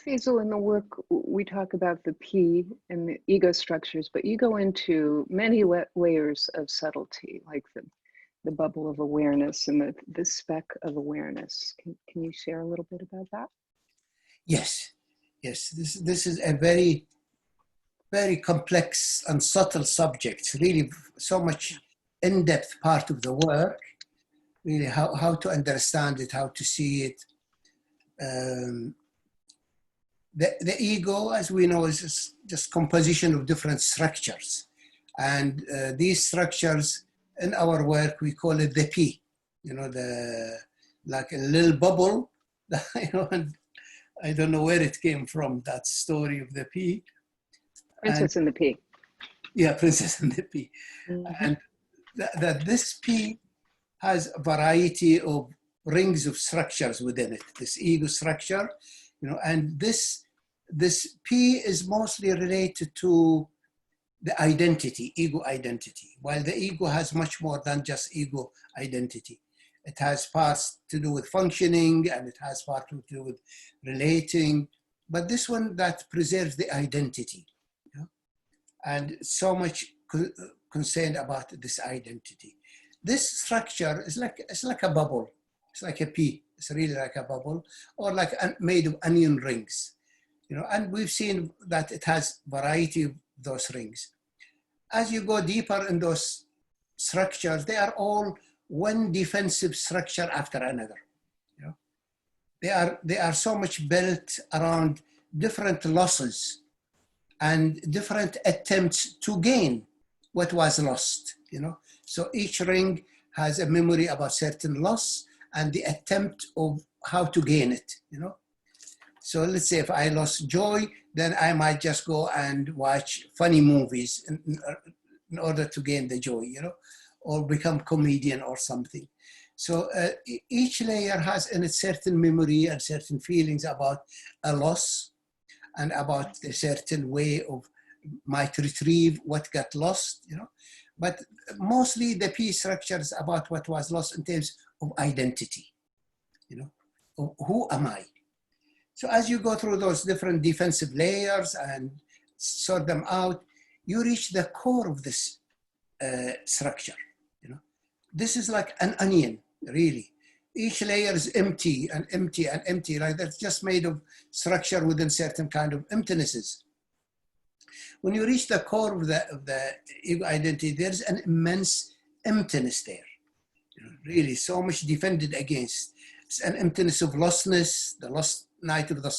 Faisal, in the work, we talk about the P and the ego structures, but you go into many layers of subtlety, like the bubble of awareness and the speck of awareness. Can you share a little bit about that? Yes, yes. This is a very, very complex and subtle subject. It's really so much in-depth part of the work, really how to understand it, how to see it. The ego, as we know, is just composition of different structures. And these structures, in our work, we call it the P, like a little bubble, and I don't know where it came from, that story of the P. Princess and the P. Yeah, Princess and the P. Mm-hmm. And that this P has a variety of rings of structures within it, this ego structure, and this P is mostly related to the identity, ego identity, while the ego has much more than just ego identity. It has parts to do with functioning, and it has parts to do with relating, but this one that preserves the identity, and so much concerned about this identity. This structure is like a bubble. It's like a P. It's really like a bubble, or like made of onion rings, and we've seen that it has variety of those rings. As you go deeper in those structures, they are all one defensive structure after another. They are so much built around different losses and different attempts to gain what was lost. So each ring has a memory about certain loss and the attempt of how to gain it. So let's say if I lost joy, then I might just go and watch funny movies in order to gain the joy, or become comedian or something. So each layer has in it certain memory and certain feelings about a loss and about a certain way of might retrieve what got lost, But mostly the P structure is about what was lost in terms of identity, of who am I? So as you go through those different defensive layers and sort them out, you reach the core of this structure. This is like an onion, really. Each layer is empty and empty and empty, right? That's just made of structure within certain kind of emptinesses. When you reach the core of the ego identity, there's an immense emptiness there. Really, so much defended against. It's an emptiness of lostness, the lost night of the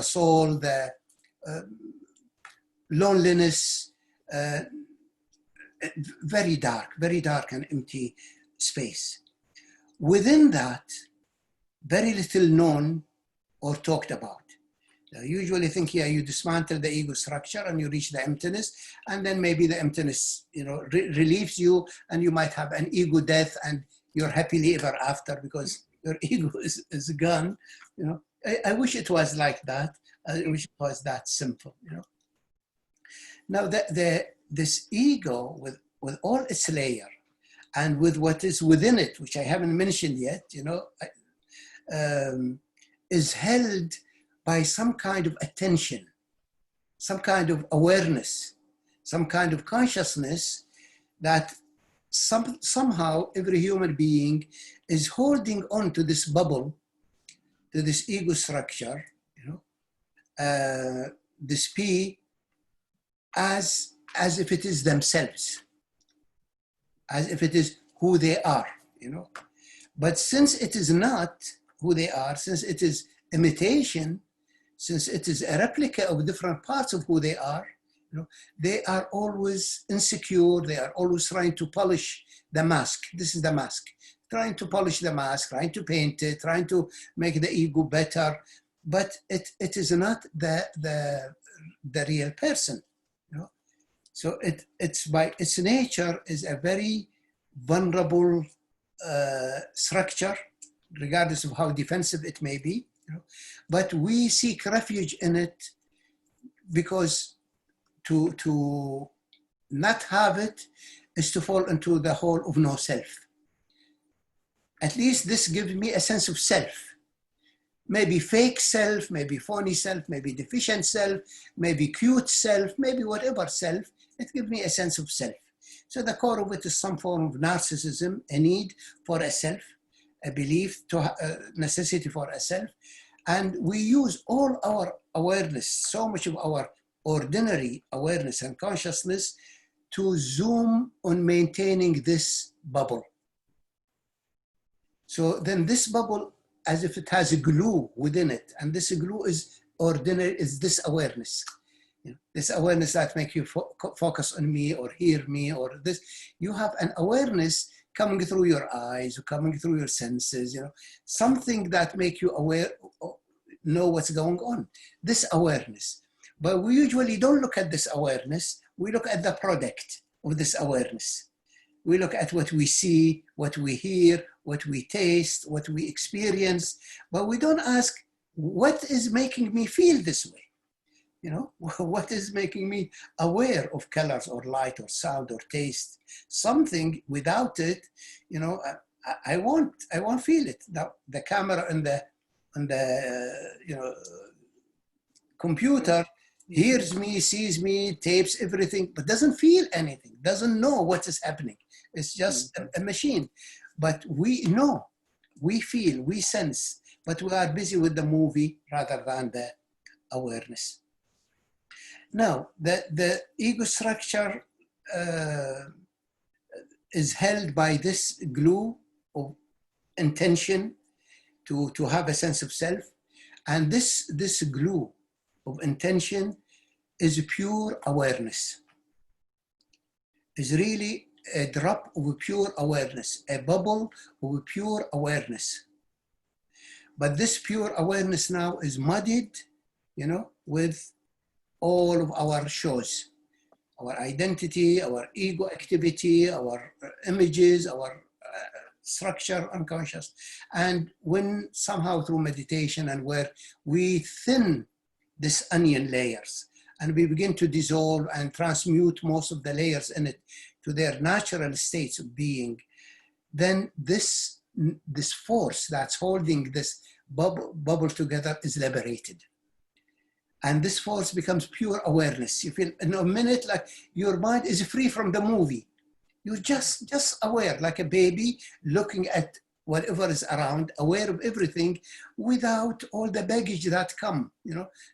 soul, the loneliness, very dark and empty space. Within that, very little known or talked about. I usually think, you dismantle the ego structure and you reach the emptiness, and then maybe the emptiness, relieves you, and you might have an ego death and you're happily ever after because your ego is gone. I wish it was like that. I wish it was that simple. Now this ego with all its layer and with what is within it, which I haven't mentioned yet, is held by some kind of attention, some kind of awareness, some kind of consciousness that somehow every human being is holding on to this bubble, to this ego structure, this P, as if it is themselves, as if it is who they are, But since it is not who they are, since it is imitation, since it is a replica of different parts of who they are, they are always insecure. They are always trying to polish the mask. This is the mask. Trying to polish the mask, trying to paint it, trying to make the ego better. But it is not the real person. So it's by its nature is a very vulnerable structure, regardless of how defensive it may be. But we seek refuge in it because to not have it is to fall into the hole of no self. At least this gives me a sense of self. maybe fake self, maybe phony self, maybe deficient self, maybe cute self, maybe whatever self. It gives me a sense of self. So the core of it is some form of narcissism, a need for a self, a belief, necessity for a self. And we use all our awareness, so much of our ordinary awareness and consciousness, to zoom on maintaining this bubble. So then this bubble, as if it has a glue within it, and this glue is ordinary, is this awareness. This awareness that make you focus on me or hear me or this. You have an awareness coming through your eyes, or coming through your senses, something that make you aware, know what's going on. This awareness. But we usually don't look at this awareness. We look at the product of this awareness. We look at what we see, what we hear, what we taste, what we experience, but we don't ask, what is making me feel this way? What is making me aware of colors or light or sound or taste? Something without it, I won't feel it. Now, the camera and the computer hears me, sees me, tapes everything, but doesn't feel anything, doesn't know what is happening. It's just a machine. But we know, we feel, we sense, but we are busy with the movie rather than the awareness. Now, the ego structure is held by this glue of intention to have a sense of self. And this glue of intention is pure awareness. Is really a drop of pure awareness, a bubble of pure awareness. But this pure awareness now is muddied, with all of our shows, our identity, our ego activity, our images, our structure, unconscious. And when somehow through meditation and where we thin this onion layers and we begin to dissolve and transmute most of the layers in it to their natural states of being, then this force that's holding this bubble together is liberated. And this force becomes pure awareness. You feel in a minute like your mind is free from the movie. You're just aware, like a baby looking at whatever is around, aware of everything without all the baggage that come.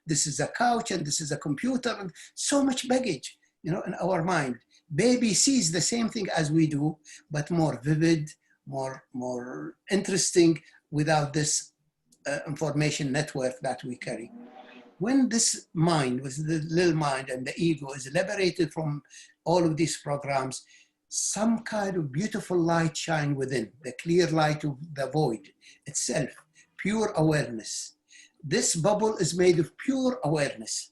This is a couch and this is a computer and so much baggage, in our mind. Baby sees the same thing as we do, but more vivid, more interesting without this information network that we carry. When this mind, with the little mind and the ego, is liberated from all of these programs, some kind of beautiful light shine within, the clear light of the void itself, pure awareness. This bubble is made of pure awareness.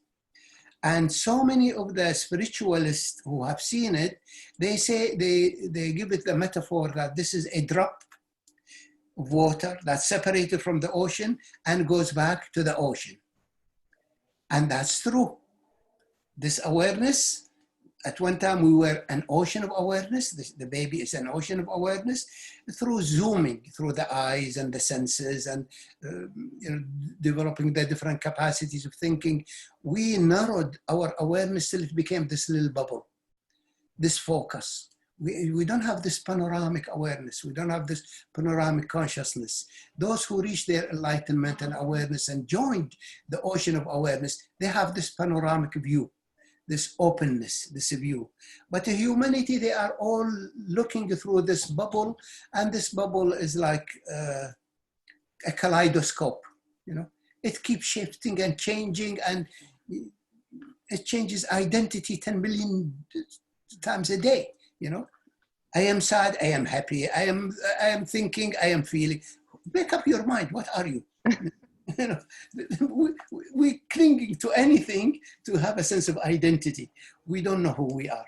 And so many of the spiritualists who have seen it, they say, they give it the metaphor that this is a drop of water that's separated from the ocean and goes back to the ocean. And that's true. This awareness, at one time we were an ocean of awareness. The baby is an ocean of awareness. Through zooming, through the eyes and the senses and developing the different capacities of thinking, we narrowed our awareness till it became this little bubble, this focus. We don't have this panoramic awareness. We don't have this panoramic consciousness. Those who reach their enlightenment and awareness and joined the ocean of awareness, they have this panoramic view, this openness, this view. But the humanity, they are all looking through this bubble, and this bubble is like a kaleidoscope. It keeps shifting and changing, and it changes identity 10 million times a day. I am sad, I am happy, I am thinking, I am feeling. Make up your mind, what are you? We're clinging to anything to have a sense of identity. We don't know who we are.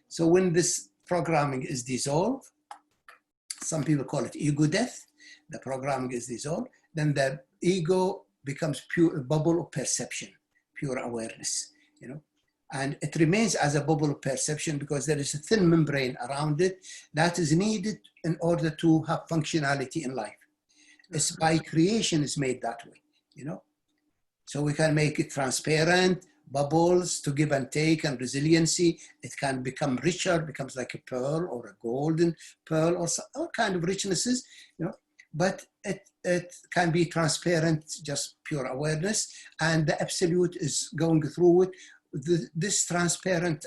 So when this programming is dissolved, some people call it ego death, the programming is dissolved, then the ego becomes pure bubble of perception, pure awareness, And it remains as a bubble of perception because there is a thin membrane around it that is needed in order to have functionality in life. It's by creation is made that way. you know. So we can make it transparent, bubbles to give and take and resiliency. It can become richer, becomes like a pearl or a golden pearl or all kind of richnesses, you know. But it can be transparent, just pure awareness, and the absolute is going through it. This transparent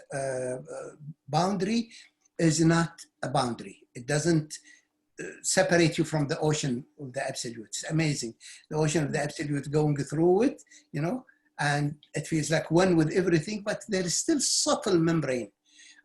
boundary is not a boundary. It doesn't separate you from the ocean of the absolute. It's amazing. The ocean of the absolute going through it, you know, and it feels like one with everything, but there is still subtle membrane.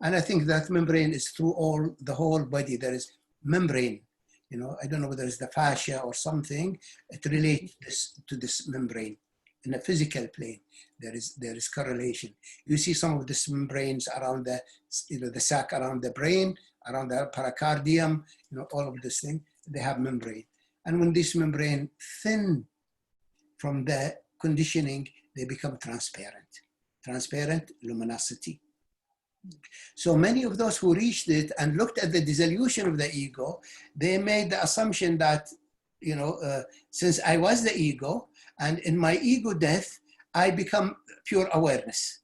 And I think that membrane is through the whole body. There is membrane, you know, I don't know whether it's the fascia or something. It relates to this membrane in a physical plane. There is correlation. You see some of these membranes around the, you know, the sac around the brain, around the pericardium, you know, all of this thing, they have membrane. And when this membrane thin from the conditioning, they become transparent luminosity. So many of those who reached it and looked at the dissolution of the ego, they made the assumption that, you know, since I was the ego, and in my ego death, I become pure awareness.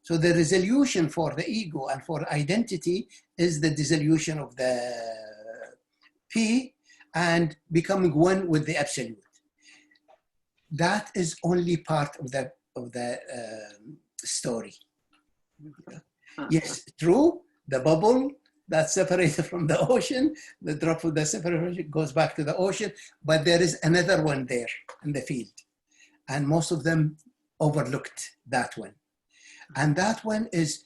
So the resolution for the ego and for identity is the dissolution of the P and becoming one with the absolute. That is only part of the story. Yes, true. The bubble that's separated from the ocean, the drop of the separation goes back to the ocean, but there is another one there in the field. And most of them overlooked that one. And that one is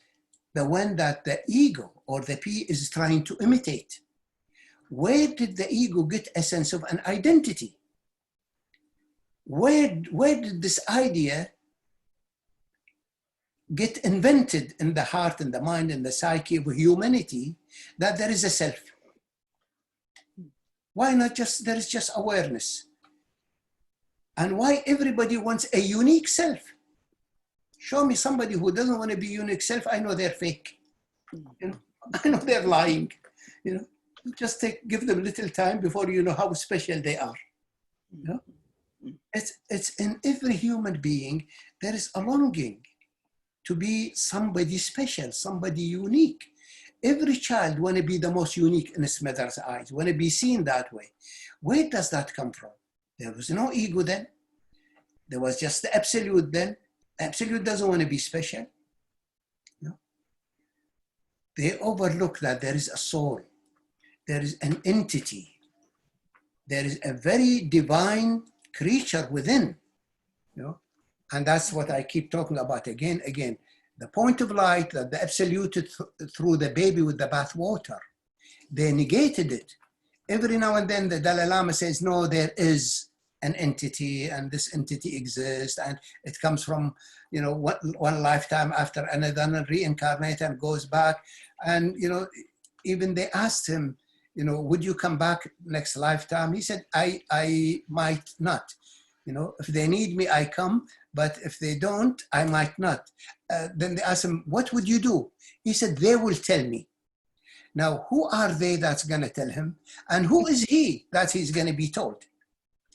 the one that the ego or the P is trying to imitate. Where did the ego get a sense of an identity? Where did this idea get invented in the heart and the mind and the psyche of humanity that there is a self? Why not just, there is just awareness? And why everybody wants a unique self? Show me somebody who doesn't want to be unique self. I know they're fake. You know, I know they're lying. You know, just give them a little time before you know how special they are. You know? It's in every human being, there is a longing to be somebody special, somebody unique. Every child want to be the most unique in his mother's eyes, want to be seen that way. Where does that come from? There was no ego then. There was just the absolute then. Absolute doesn't want to be special. No. They overlook that there is a soul. There is an entity. There is a very divine creature within. You know? And that's what I keep talking about again. The point of light that the absolute through the baby with the bath water. They negated it. Every now and then the Dalai Lama says, no, there is an entity and this entity exists and it comes from, you know, one lifetime after another and reincarnate and goes back. And, you know, even they asked him, you know, would you come back next lifetime? He said, I might not. You know, if they need me, I come, but if they don't, I might not. Then they asked him, what would you do? He said, they will tell me. Now, who are they that's going to tell him? And who is he that he's going to be told?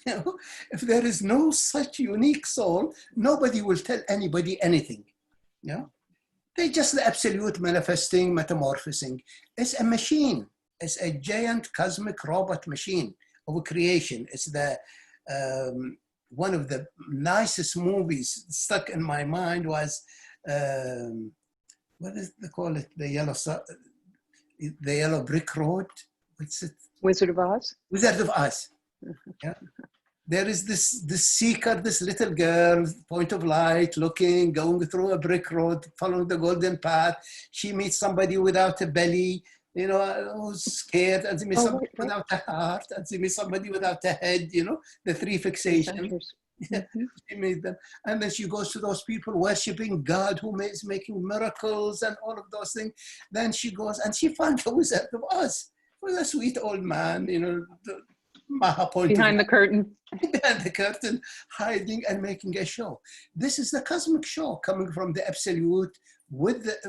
You know, if there is no such unique soul, nobody will tell anybody anything. You know? They're just the absolute manifesting, metamorphosing. It's a machine. It's a giant cosmic robot machine of creation. It's the one of the nicest movies stuck in my mind was, what is they call it? The yellow brick road. What's it? Wizard of Oz? Wizard of Oz. Yeah. There is this seeker, this little girl, point of light, looking, going through a brick road, following the golden path. She meets somebody without a belly, you know, who's scared, and she meets somebody without a heart, and she meets somebody without a head, you know, the three fixations. Yeah, she made them. And then she goes to those people worshiping God who is making miracles and all of those things. Then she goes and she finds the Wizard of Oz with a sweet old man, you know, behind the curtain. Behind the curtain, hiding and making a show. This is the cosmic show coming from the absolute with the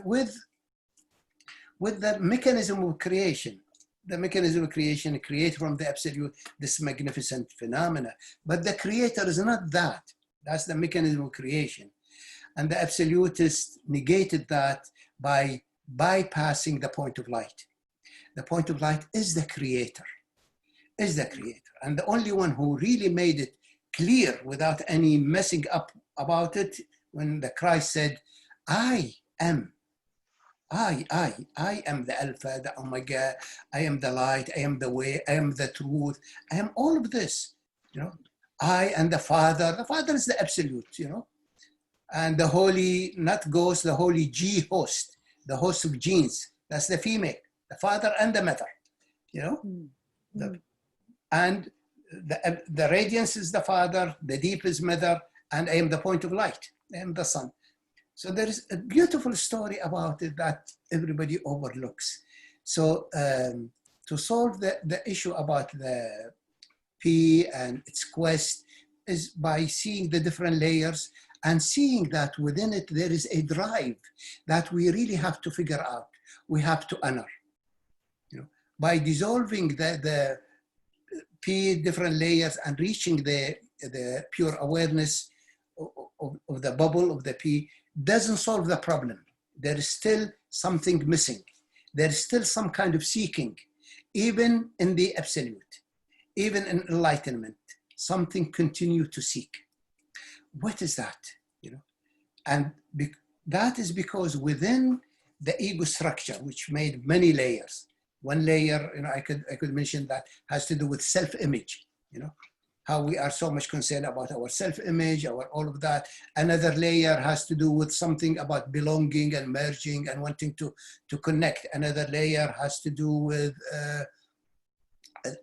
mechanism of creation. the mechanism of creation, create from the absolute this magnificent phenomena. But the creator is not that. That's the mechanism of creation. And the absolutists negated that by bypassing the point of light. The point of light is the creator, is the creator. And the only one who really made it clear without any messing up about it, when the Christ said, I am the Alpha, the Omega, I am the light, I am the way, I am the truth, I am all of this, you know. I and the Father is the absolute, you know. And the holy, not ghost, the holy G host, the host of genes, that's the female, the father and the mother, you know. And the radiance is the father, the deep is mother, and I am the point of light, I am the sun. So there is a beautiful story about it that everybody overlooks. So to solve the issue about the P and its quest is by seeing the different layers and seeing that within it there is a drive that we really have to figure out, we have to honor. You know, by dissolving the P different layers and reaching the pure awareness of the bubble of the P, doesn't solve the problem. There is still something missing. There is still some kind of seeking, even in the absolute, even in enlightenment, something continue to seek. What is that? You know, and that is because within the ego structure, which made many layers, one layer, you know, I could mention that has to do with self-image, you know, how we are so much concerned about our self-image, our all of that. Another layer has to do with something about belonging and merging and wanting to connect. Another layer has to do with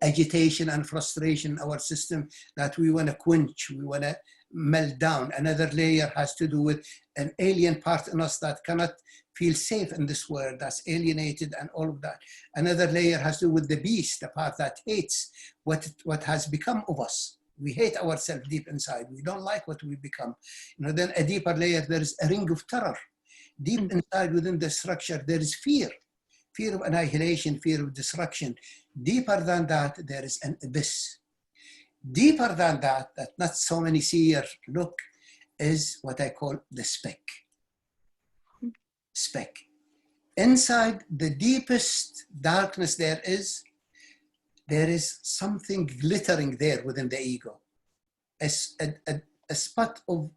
agitation and frustration in our system that we want to quench, we want to melt down. Another layer has to do with an alien part in us that cannot feel safe in this world, that's alienated and all of that. Another layer has to do with the beast, the part that hates what has become of us. We hate ourselves deep inside. We don't like what we become. You know, then a deeper layer, there is a ring of terror. Deep inside within the structure, there is fear. Fear of annihilation, fear of destruction. Deeper than that, there is an abyss. Deeper than that, that not so many seers look, is what I call the speck. Speck. Inside the deepest darkness there is something glittering there within the ego. A spot of,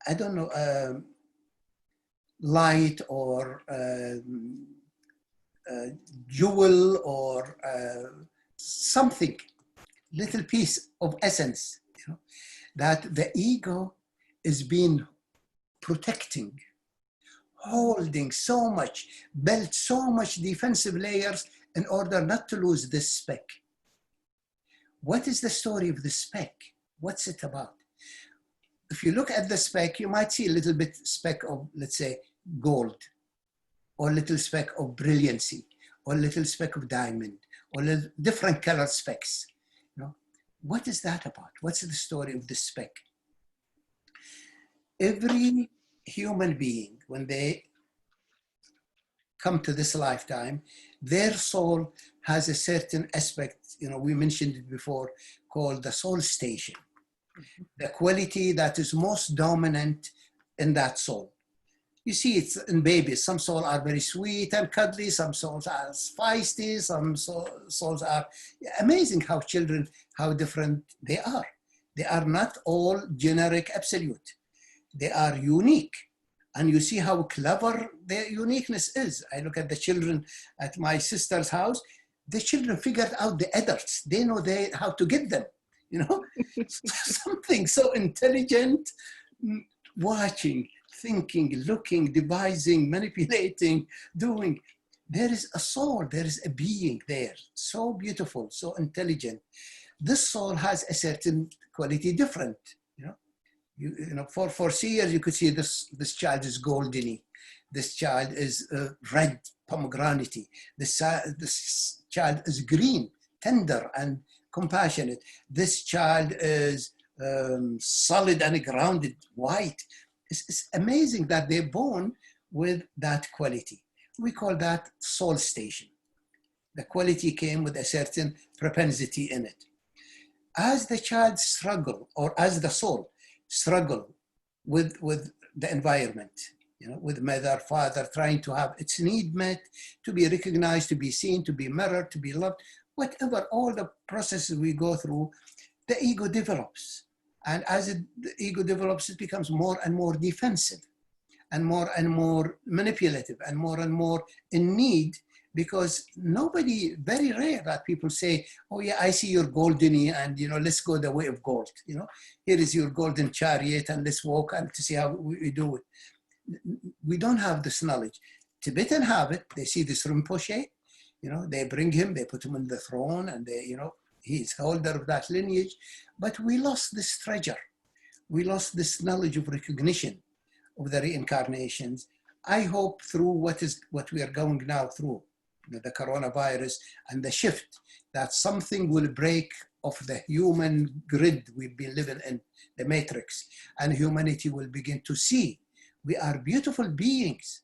I don't know, light or jewel or something, little piece of essence, you know, that the ego is being protecting, holding so much, built so much defensive layers in order not to lose this speck. What is the story of the speck? What's it about? If you look at the speck, you might see a little bit speck of, let's say, gold, or a little speck of brilliancy, or a little speck of diamond, or different colored specks. You know, what is that about? What's the story of the speck? Every human being, when they come to this lifetime, their soul has a certain aspect, you know, we mentioned it before, called the soul station. The quality that is most dominant in that soul. You see it's in babies. Some souls are very sweet and cuddly, some souls are feisty, some souls are amazing how children, how different they are. They are not all generic absolute. They are unique. And you see how clever their uniqueness is. I look at the children at my sister's house. The children figured out the adults. They know how to get them, you know? Something so intelligent, watching, thinking, looking, devising, manipulating, doing. There is a soul, there is a being there. So beautiful, so intelligent. This soul has a certain quality different, you know? You know, for seers, you could see this child is goldeny. This child is red pomegranate. This child is green, tender and compassionate. This child is solid and grounded, white. It's amazing that they're born with that quality. We call that soul station. The quality came with a certain propensity in it. As the child struggle, or as the soul struggle with the environment, with mother, father, trying to have its need met, to be recognized, to be seen, to be mirrored, to be loved, whatever, all the processes we go through, the ego develops. And as the ego develops, it becomes more and more defensive and more manipulative and more in need, because nobody, very rare that people say, oh yeah, I see your goldeny and let's go the way of gold. Here is your golden chariot and let's walk and to see how we do it. We don't have this knowledge. Tibetan have it. They see this Rinpoche, they bring him, they put him on the throne, and they, he's holder of that lineage. But we lost this treasure. We lost this knowledge of recognition of the reincarnations. I hope through what we are going now through, the coronavirus and the shift, that something will break of the human grid we've been living in, the matrix, and humanity will begin to see we are beautiful beings,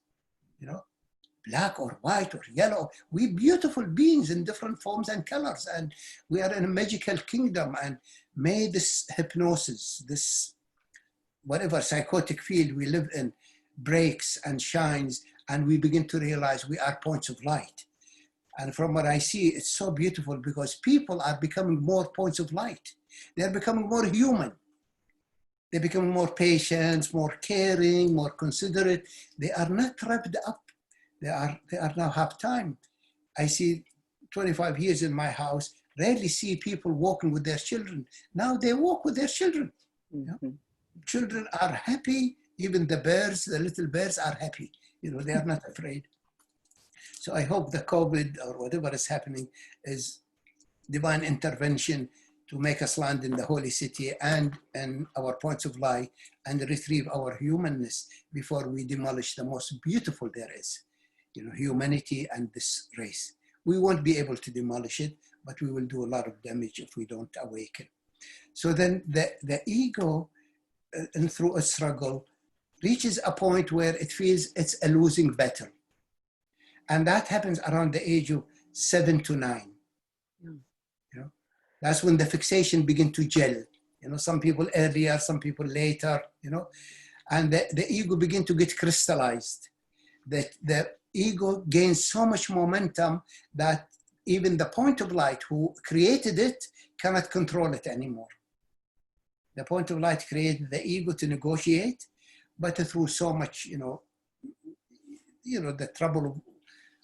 black or white or yellow. We're beautiful beings in different forms and colors, and we are in a magical kingdom. And may this hypnosis, this whatever psychotic field we live in, breaks and shines, and we begin to realize we are points of light. And from what I see, it's so beautiful, because people are becoming more points of light. They're becoming more human. They're becoming more patient, more caring, more considerate. They are not wrapped up. They are now have time. I see 25 years in my house, rarely see people walking with their children. Now they walk with their children. Mm-hmm. Children are happy. Even the birds, the little birds are happy. They are not afraid. So I hope the COVID or whatever is happening is divine intervention to make us land in the holy city and our points of light, and retrieve our humanness before we demolish the most beautiful there is, humanity and this race. We won't be able to demolish it, but we will do a lot of damage if we don't awaken. So then the ego, and through a struggle, reaches a point where it feels it's a losing battle. And that happens around the age of 7 to 9. That's when the fixation begins to gel. Some people earlier, some people later, and the ego begins to get crystallized. The ego gains so much momentum that even the point of light who created it cannot control it anymore. The point of light created the ego to negotiate, but through so much, the trouble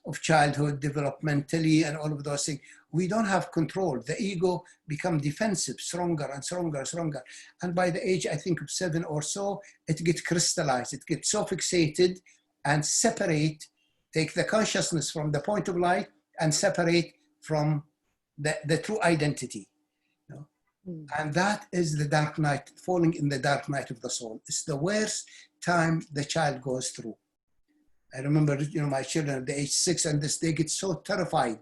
of childhood, developmentally, and all of those things, we don't have control. The ego becomes defensive, stronger and stronger and stronger. And by the age, I think, of 7 or so, it gets crystallized. It gets so fixated and separate, take the consciousness from the point of light and separate from the true identity. And that is the dark night, falling in the dark night of the soul. It's the worst time the child goes through. I remember, my children at the age 6 and this, they get so terrified.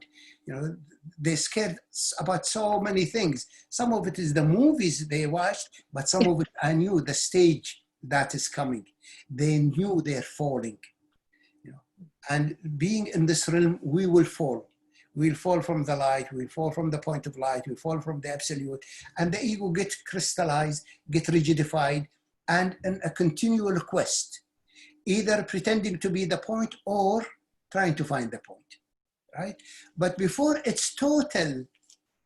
They're scared about so many things. Some of it is the movies they watched, but some of it, I knew the stage that is coming. They knew they're falling. And being in this realm, we will fall. We'll fall from the light, we'll fall from the point of light, we'll fall from the absolute. And the ego gets crystallized, get rigidified, and in a continual quest, either pretending to be the point or trying to find the point, right? But before its total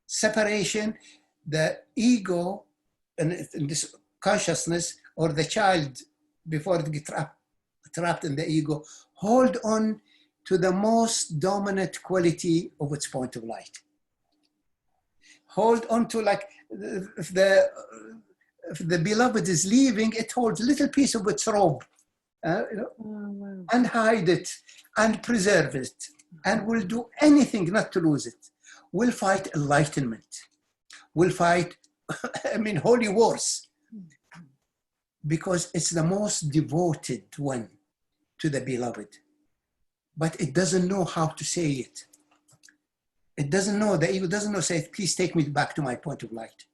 separation, the ego and this consciousness, or the child, before it gets trapped in the ego, hold on to the most dominant quality of its point of light. Hold on to, like, if the beloved is leaving, it holds a little piece of its robe. And hide it and preserve it, and will do anything not to lose it. We'll fight enlightenment. We'll fight, holy wars, because it's the most devoted one to the beloved. But it doesn't know how to say it. It doesn't know, the ego doesn't know, say, please take me back to my point of light.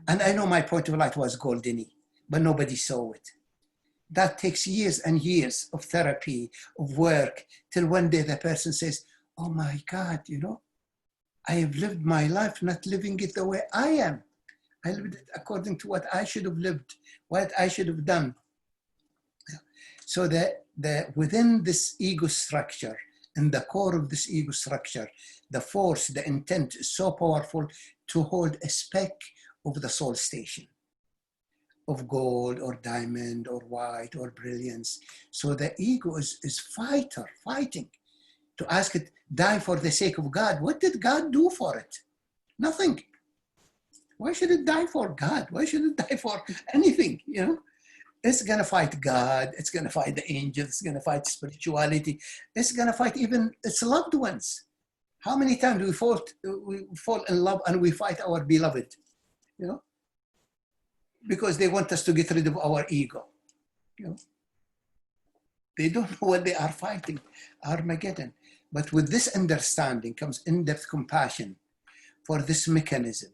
And I know my point of light was goldeny, but nobody saw it. That takes years and years of therapy, of work, till one day the person says, oh my God, you know, I have lived my life not living it the way I am. I lived it according to what I should have lived, what I should have done. So that within this ego structure, in the core of this ego structure, the force, the intent is so powerful to hold a speck of the soul station, of gold or diamond or white or brilliance. So the ego is fighting to ask it, die for the sake of God. What did God do for it? Nothing. Why should it die for God? Why should it die for anything? You know, it's gonna fight God. It's gonna fight the angels. It's gonna fight spirituality. It's gonna fight even its loved ones. How many times we fall in love and we fight our beloved? You know, because they want us to get rid of our ego. You know, they don't know what they are fighting, Armageddon. But with this understanding comes in-depth compassion for this mechanism.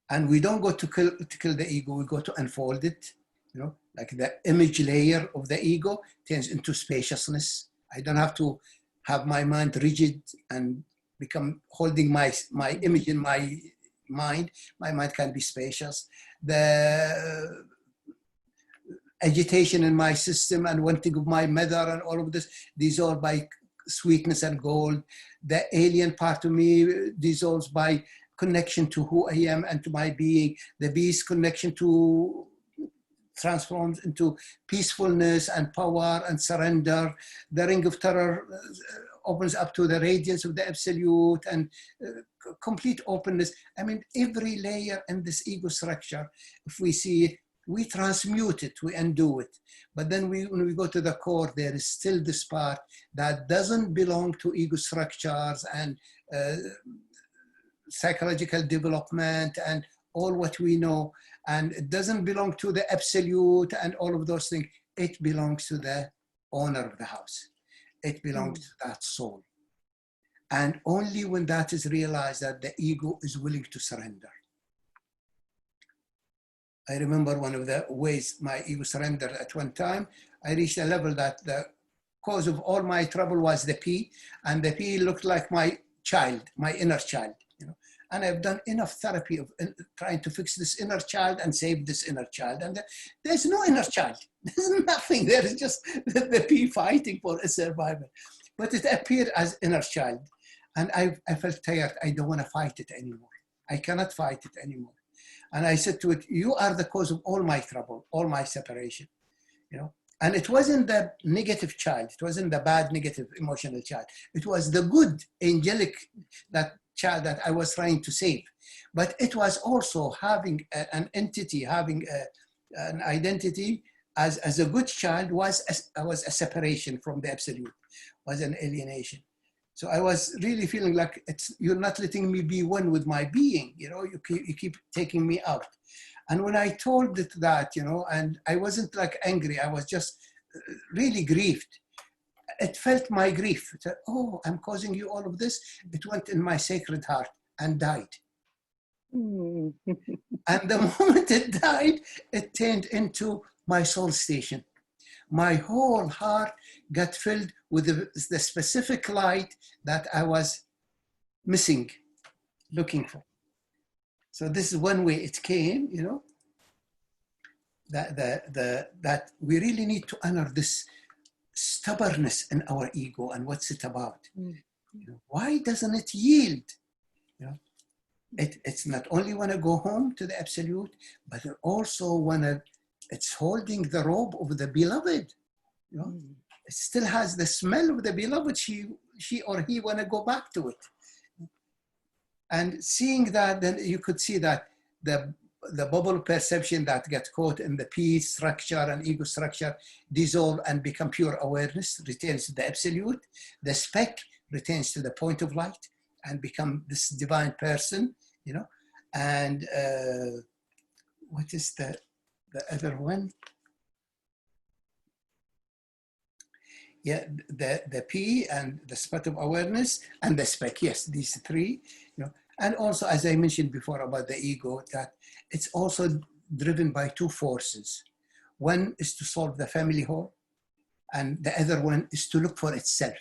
And we don't go to kill the ego, we go to unfold it. You know, like the image layer of the ego turns into spaciousness. I don't have to have my mind rigid and become holding my image in my mind. My mind can be spacious. The agitation in my system and wanting of my mother and all of this dissolve by sweetness and gold. The alien part of me dissolves by connection to who I am and to my being. The beast connection to transforms into peacefulness and power and surrender. The ring of terror opens up to the radiance of the absolute and complete openness. I mean, every layer in this ego structure, if we see it, we transmute it, we undo it. But then when we go to the core, there is still this part that doesn't belong to ego structures and psychological development and all what we know. And it doesn't belong to the absolute and all of those things. It belongs to the owner of the house. It belongs to that soul. And only when that is realized that the ego is willing to surrender. I remember one of the ways my ego surrendered at one time. I reached a level that the cause of all my trouble was the P, and the P looked like my child, my inner child, you know. And I've done enough therapy of trying to fix this inner child and save this inner child. And there's no inner child. There's nothing. There is just the P fighting for a survival. But it appeared as inner child. And I felt tired. I don't want to fight it anymore. I cannot fight it anymore. And I said to it, you are the cause of all my trouble, all my separation, you know. And it wasn't the negative child. It wasn't the bad, negative, emotional child. It was the good, angelic, that child that I was trying to save. But it was also having an entity, having an identity as a good child was a separation from the absolute, was an alienation. So I was really feeling like you're not letting me be one with my being, you know, you keep taking me out. And when I told it that, you know, and I wasn't like angry, I was just really grieved. It felt my grief. It said, oh, I'm causing you all of this. It went in my sacred heart and died. And the moment it died, it turned into my soul station. My whole heart got filled with the specific light that I was missing, looking for. So this is one way it came, you know, that we really need to honor this stubbornness in our ego and what's it about. You know, why doesn't it yield? You know, it's not only want to go home to the absolute, but it also want to, it's holding the robe of the beloved. You know, it still has the smell of the beloved. She or he want to go back to it. And seeing that, then you could see that the bubble perception that gets caught in the P structure and ego structure dissolve and become pure awareness, returns to the absolute. The speck returns to the point of light and become this divine person, you know. And what is the other one? Yeah, the P and the spot of awareness and the speck. Yes, these three, you know. And also, as I mentioned before about the ego, that it's also driven by two forces. One is to solve the family hole, and the other one is to look for itself.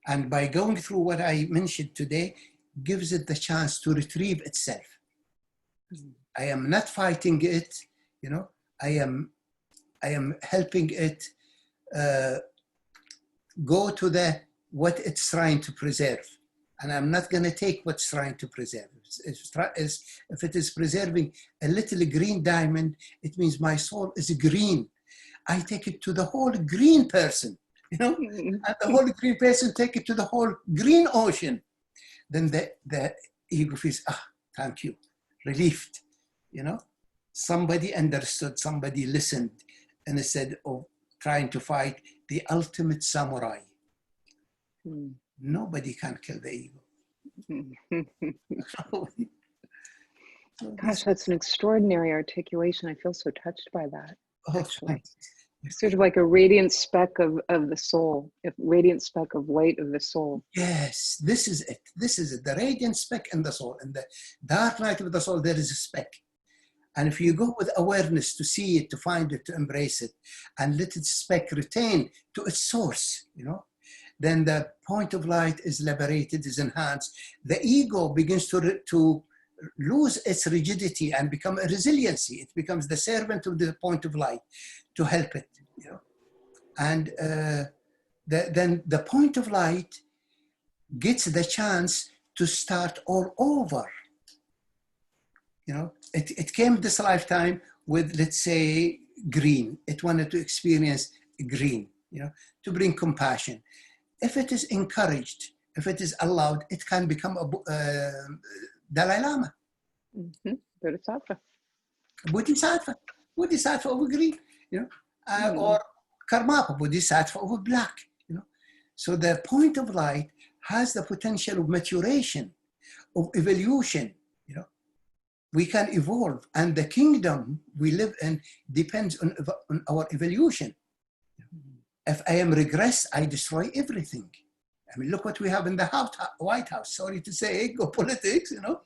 And by going through what I mentioned today, gives it the chance to retrieve itself. I am not fighting it, you know, I am helping it go to what it's trying to preserve. And I'm not going to take what's trying to preserve. If it is preserving a little green diamond, it means my soul is green. I take it to the whole green person, you know, and the whole green person take it to the whole green ocean. Then the ego feels, thank you, relieved, you know. Somebody understood, somebody listened, and instead of trying to fight the ultimate samurai. Nobody can kill the ego. Gosh, that's an extraordinary articulation. I feel so touched by that. Actually, sort of like a radiant speck of the soul, a radiant speck of light of the soul. Yes, this is it. This is it. The radiant speck in the soul. In the dark night of the soul, there is a speck. And if you go with awareness to see it, to find it, to embrace it, and let its speck retain to its source, you know, then the point of light is liberated, is enhanced. The ego begins to lose its rigidity and become a resiliency. It becomes the servant of the point of light to help it, you know. And then the point of light gets the chance to start all over. You know, it came this lifetime with, let's say, green. It wanted to experience green, you know, to bring compassion. If it is encouraged, if it is allowed, it can become a Dalai Lama. Bodhisattva. Bodhisattva over green, you know, or Karmapa, Bodhisattva over black, you know. So the point of light has the potential of maturation, of evolution, you know. We can evolve, and the kingdom we live in depends on our evolution. If I am regress, I destroy everything. I mean, look what we have in the White House. Sorry to say, go politics, you know,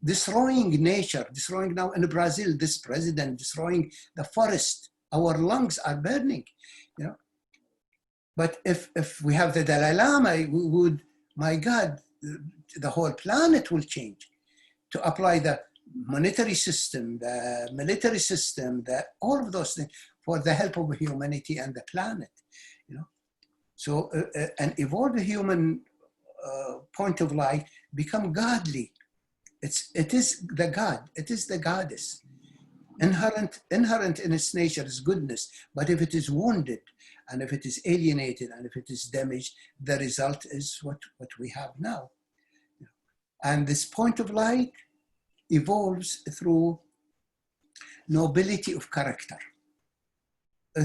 destroying nature, destroying now in Brazil, this president, destroying the forest. Our lungs are burning, you know. But if we have the Dalai Lama, we would, my God, the whole planet will change. To apply the monetary system, the military system, all of those things for the help of humanity and the planet, you know. So an evolved human point of light become godly. It is the God, it is the goddess. Inherent in its nature is goodness, but if it is wounded, and if it is alienated, and if it is damaged, the result is what we have now. And this point of light evolves through nobility of character,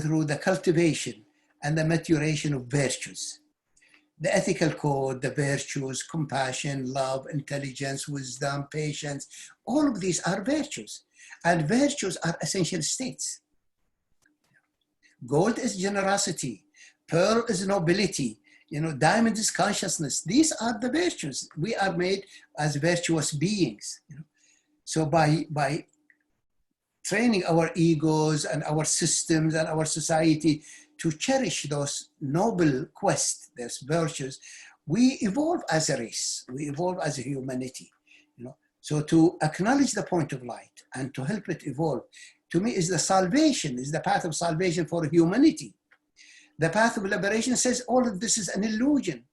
through the cultivation and the maturation of virtues. The ethical code, the virtues, compassion, love, intelligence, wisdom, patience, all of these are virtues. And virtues are essential states. Gold is generosity. Pearl is nobility. You know, diamond is consciousness. These are the virtues. We are made as virtuous beings. You know? So by training our egos and our systems and our society to cherish those noble quests, those virtues, we evolve as a race. We evolve as a humanity. You know, so to acknowledge the point of light and to help it evolve, to me, is the salvation, is the path of salvation for humanity. The path of liberation says all of this is an illusion.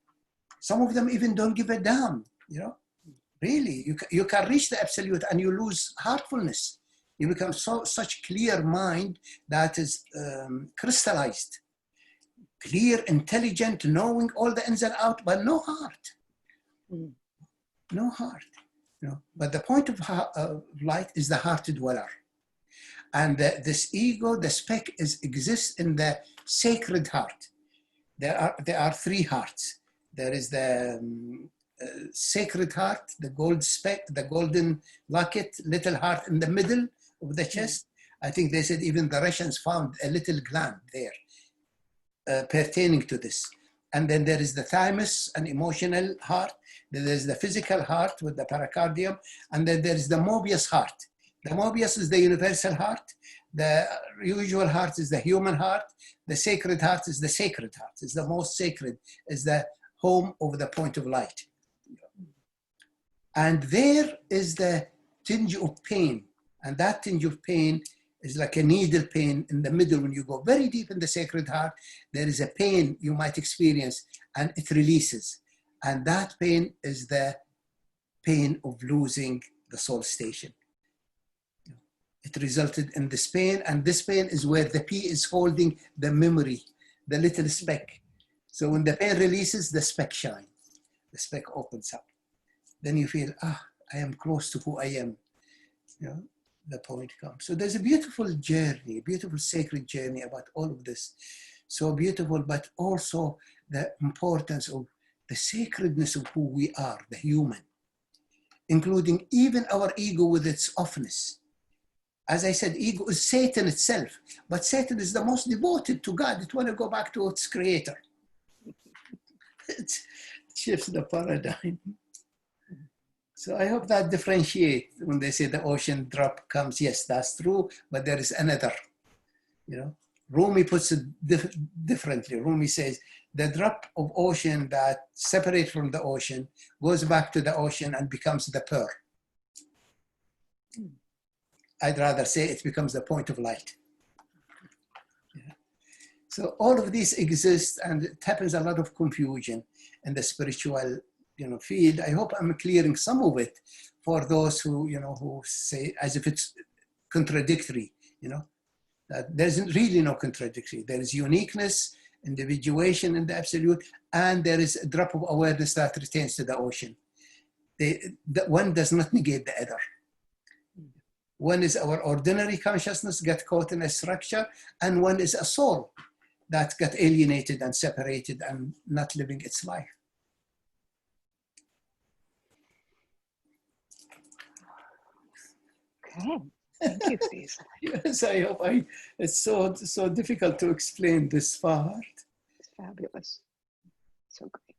Some of them even don't give a damn, you know. Really, you can reach the absolute and you lose heartfulness. You become such clear mind that is crystallized. Clear, intelligent, knowing all the ins and outs, but no heart. No heart. You know? But the point of light is the heart dweller. And this ego, the speck, exists in the sacred heart. There are three hearts. There is the sacred heart, the gold speck, the golden locket, little heart in the middle of the chest. I think they said even the Russians found a little gland there pertaining to this. And then there is the thymus, an emotional heart. Then there's the physical heart with the pericardium. And then there is the Mobius heart. The Mobius is the universal heart. The usual heart is the human heart. The sacred heart is the sacred heart. It's the most sacred. It's the home of the point of light. And there is the tinge of pain. And that tinge of pain is like a needle pain in the middle. When you go very deep in the Sacred Heart, there is a pain you might experience and it releases. And that pain is the pain of losing the soul station. It resulted in this pain, and this pain is where the P is holding the memory, the little speck. So when the pain releases, the speck shines, the speck opens up. Then you feel, I am close to who I am. You know, the point comes. So there's a beautiful journey, a beautiful sacred journey about all of this. So beautiful, but also the importance of the sacredness of who we are, the human, including even our ego with its offness. As I said, ego is Satan itself, but Satan is the most devoted to God. It wants to go back to its creator. It shifts the paradigm. So I hope that differentiate when they say the ocean drop comes. Yes, that's true, but there is another. You know, Rumi puts it differently. Rumi says the drop of ocean that separates from the ocean goes back to the ocean and becomes the pearl. I'd rather say it becomes the point of light. Yeah. So all of these exist, and it happens a lot of confusion in the spiritual, field. I hope I'm clearing some of it for those who, who say as if it's contradictory, that there's really no contradictory. There is uniqueness, individuation in the absolute, and there is a drop of awareness that returns to the ocean. The one does not negate the other. One is our ordinary consciousness got caught in a structure, and one is a soul that got alienated and separated and not living its life. Okay, thank you, Faisal. Yes, I hope it's so difficult to explain this part. It's fabulous. So great.